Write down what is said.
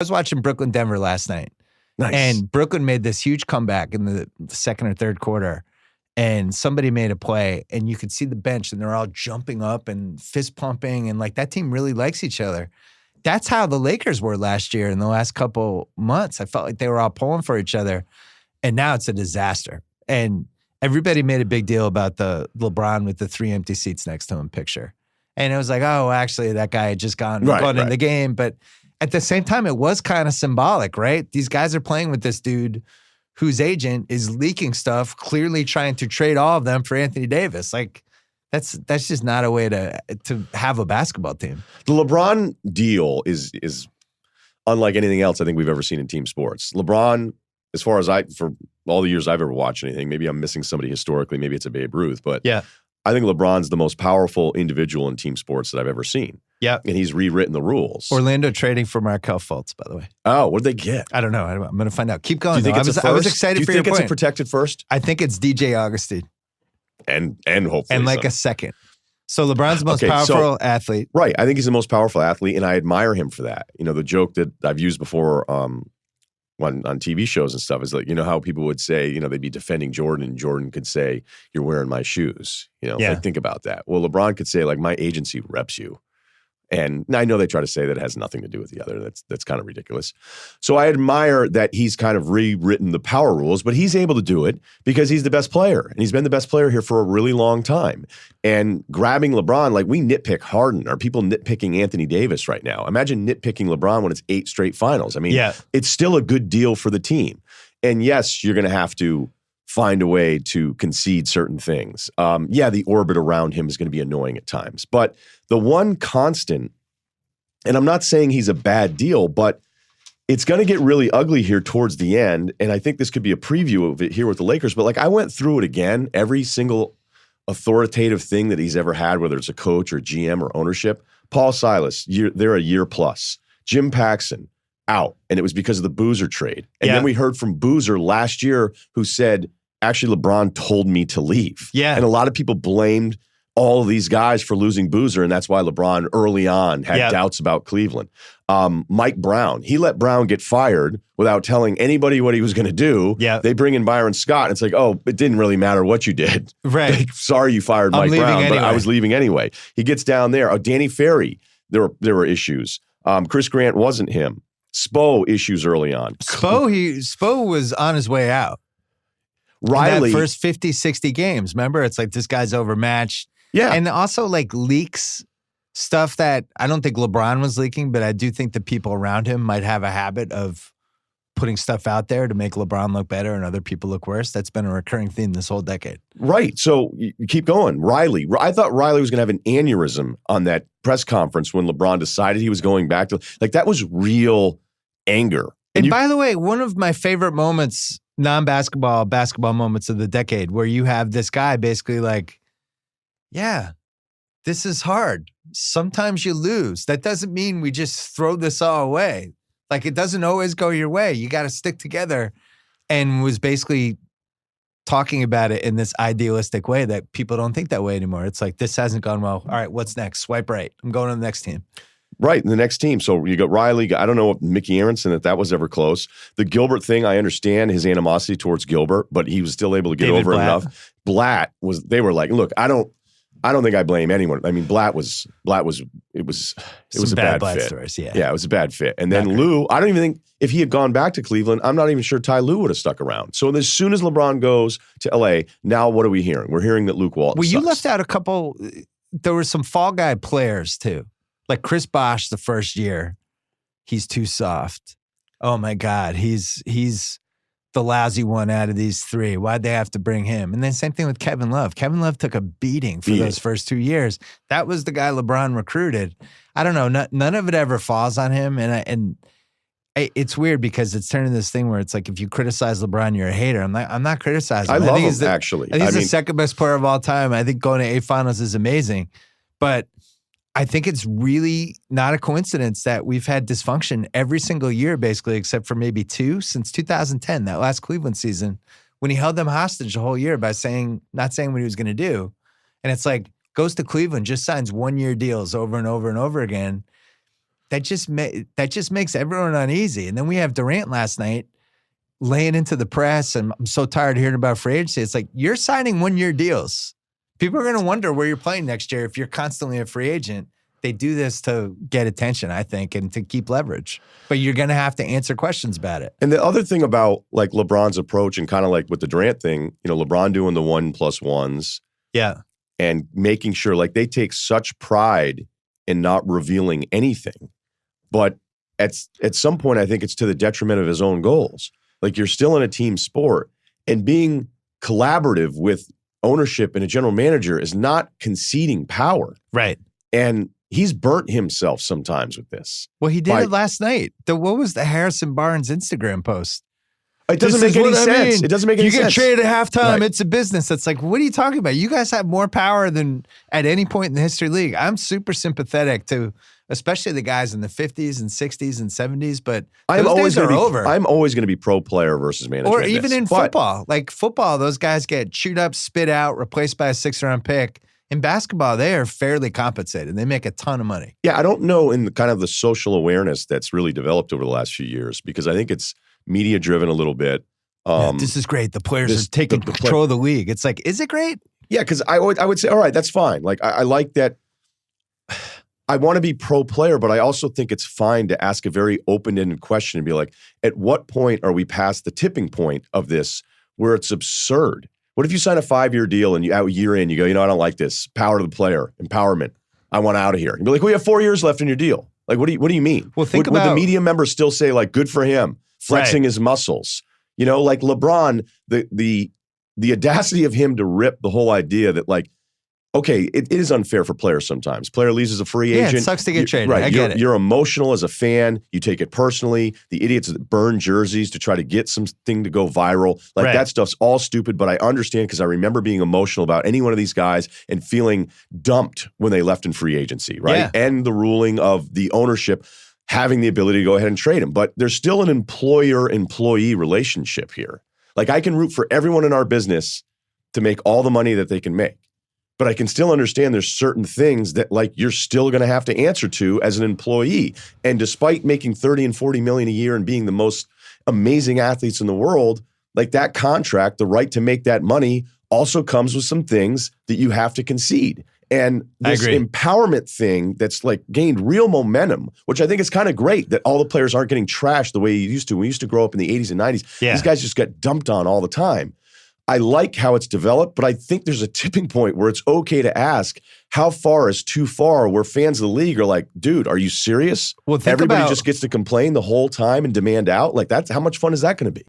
was watching Brooklyn Denver last night. Nice. And Brooklyn made this huge comeback in the second or third quarter. And somebody made a play, and you could see the bench, and they're all jumping up and fist pumping, and like that team really likes each other. That's how the Lakers were last year in the last couple months. I felt like they were all pulling for each other, and now it's a disaster. And everybody made a big deal about the LeBron with the 3 empty seats next to him picture. And it was like, oh, actually, that guy had just gone in the game. But at the same time, it was kind of symbolic, right? These guys are playing with this dude whose agent is leaking stuff, clearly trying to trade all of them for Anthony Davis. Like, that's just not a way to have a basketball team. The LeBron deal is unlike anything else I think we've ever seen in team sports. LeBron, as far as for all the years I've ever watched anything, maybe I'm missing somebody historically, maybe it's a Babe Ruth, but yeah, I think LeBron's the most powerful individual in team sports that I've ever seen. Yeah. And he's rewritten the rules. Orlando trading for Markelle Fultz, by the way. Oh, what did they get? I don't know. I'm going to find out. Keep going. Do you think it's a first? I was excited for your point. Do you think it's a protected first? I think it's DJ Augustine. And hopefully and like a second. So LeBron's the most powerful athlete. Right. I think he's the most powerful athlete, and I admire him for that. You know, the joke that I've used before on TV shows and stuff is like, you know, how people would say, you know, they'd be defending Jordan, and Jordan could say, you're wearing my shoes. You know, like, think about that. Well, LeBron could say, like, my agency reps you. And I know they try to say that it has nothing to do with the other. That's kind of ridiculous. So I admire that he's kind of rewritten the power rules, but he's able to do it because he's the best player. And he's been the best player here for a really long time. And grabbing LeBron, like, we nitpick Harden. Are people nitpicking Anthony Davis right now? Imagine nitpicking LeBron when it's 8 straight finals. I mean, it's still a good deal for the team. And yes, you're going to have to find a way to concede certain things. The orbit around him is going to be annoying at times. But the one constant, and I'm not saying he's a bad deal, but it's going to get really ugly here towards the end. And I think this could be a preview of it here with the Lakers. But like, I went through it again, every single authoritative thing that he's ever had, whether it's a coach or GM or ownership. Paul Silas, they're a year plus. Jim Paxson, out. And it was because of the Boozer trade. And then we heard from Boozer last year who said, actually, LeBron told me to leave. Yeah. And a lot of people blamed all of these guys for losing Boozer, and that's why LeBron early on had doubts about Cleveland. Mike Brown, he let Brown get fired without telling anybody what he was going to do. Yeah. They bring in Byron Scott, and it's like, oh, it didn't really matter what you did. Right. Like, sorry you fired Mike Brown, anyway. But I was leaving anyway. He gets down there. Oh, Danny Ferry, there were issues. Chris Grant wasn't him. Spo issues early on. Spo was on his way out. Riley. In that first 50, 60 games. Remember? It's like, this guy's overmatched. Yeah. And also like leaks stuff that I don't think LeBron was leaking, but I do think the people around him might have a habit of putting stuff out there to make LeBron look better and other people look worse. That's been a recurring theme this whole decade. Right. So you keep going. Riley. I thought Riley was going to have an aneurysm on that press conference when LeBron decided he was going back to, like, that was real anger. And by the way, one of my favorite moments, non-basketball, basketball moments of the decade, where you have this guy basically like, yeah, this is hard. Sometimes you lose. That doesn't mean we just throw this all away. Like, it doesn't always go your way. You got to stick together. And was basically talking about it in this idealistic way that people don't think that way anymore. It's like, this hasn't gone well. All right, what's next? Swipe right. I'm going to the next team. Right, the next team. So you got Riley. I don't know if Mickey Aronson, that was ever close. The Gilbert thing, I understand his animosity towards Gilbert, but he was still able to get over it enough. Blatt was. They were like, look, I don't think I blame anyone. I mean, Blatt was. It was a bad fit. Stories, yeah, it was a bad fit. And then Lou, I don't even think if he had gone back to Cleveland, I'm not even sure Ty Lue would have stuck around. So as soon as LeBron goes to LA, now what are we hearing? We're hearing that Luke Walton. Well, sucks. You left out a couple. There were some fall guy players too. Like Chris Bosh the first year, he's too soft. Oh my God, he's the lousy one out of these three. Why'd they have to bring him? And then same thing with Kevin Love. Kevin Love took a beating for those first 2 years. That was the guy LeBron recruited. I don't know. None of it ever falls on him. And it's weird because it's turning this thing where it's like, if you criticize LeBron, you're a hater. I'm not criticizing him. I love him, actually. I think he's the second best player of all time. I think going to 8 finals is amazing. But I think it's really not a coincidence that we've had dysfunction every single year, basically, except for maybe 2 since 2010, that last Cleveland season, when he held them hostage the whole year by not saying what he was going to do. And it's like, goes to Cleveland, just signs 1-year deals over and over and over again. that just makes everyone uneasy. And then we have Durant last night laying into the press, and I'm so tired of hearing about free agency. It's like, you're signing 1-year deals. People are going to wonder where you're playing next year if you're constantly a free agent. They do this to get attention, I think, and to keep leverage. But you're going to have to answer questions about it. And the other thing about like LeBron's approach and kind of like with the Durant thing, LeBron doing the 1+1s. Yeah. And making sure like they take such pride in not revealing anything. But at some point, I think it's to the detriment of his own goals. Like, you're still in a team sport, and being collaborative with ownership and a general manager is not conceding power. Right. And he's burnt himself sometimes with this. Well, he did it last night. What was the Harrison Barnes Instagram post? It doesn't make any sense. It doesn't make any sense. You get traded at halftime. Right. It's a business. It's like, what are you talking about? You guys have more power than at any point in the history of the league. I'm super sympathetic to, especially the guys in the 50s and 60s and 70s, but those days are over. I'm always going to be pro player versus management. Or even in football. Like football, those guys get chewed up, spit out, replaced by a 6th-round pick. In basketball, they are fairly compensated. They make a ton of money. Yeah, I don't know in kind of the social awareness that's really developed over the last few years, because I think it's media-driven a little bit. This is great. The players are taking control of the league. It's like, is it great? Yeah, because I would say, all right, that's fine. Like, I like that. I want to be pro player, but I also think it's fine to ask a very open-ended question and be like, at what point are we past the tipping point of this where it's absurd? What if you sign a 5-year deal and a year in, you go, I don't like this. Power to the player, empowerment. I want out of here. And be like, we have 4 years left in your deal. Like, what do you mean? Well, would the media members still say, like, good for him, flexing his muscles? Like LeBron, the audacity of him to rip the whole idea that, like, okay, it is unfair for players sometimes. Player leaves as a free agent. Yeah, it sucks to get traded. Right, I get it. You're emotional as a fan. You take it personally. The idiots that burn jerseys to try to get something to go viral. Like, that stuff's all stupid, but I understand because I remember being emotional about any one of these guys and feeling dumped when they left in free agency, right? Yeah. And the ruling of the ownership having the ability to go ahead and trade him. But there's still an employer-employee relationship here. Like, I can root for everyone in our business to make all the money that they can make. But I can still understand there's certain things that, like, you're still going to have to answer to as an employee. And despite making 30 and 40 million a year and being the most amazing athletes in the world, like, that contract, the right to make that money also comes with some things that you have to concede. And this empowerment thing that's like gained real momentum, which I think is kind of great that all the players aren't getting trashed the way you used to. We used to grow up in the 80s and 90s. Yeah. These guys just got dumped on all the time. I like how it's developed, but I think there's a tipping point where it's okay to ask how far is too far, where fans of the league are like, dude, are you serious? Well, everybody just gets to complain the whole time and demand out? Like, how much fun is that going to be?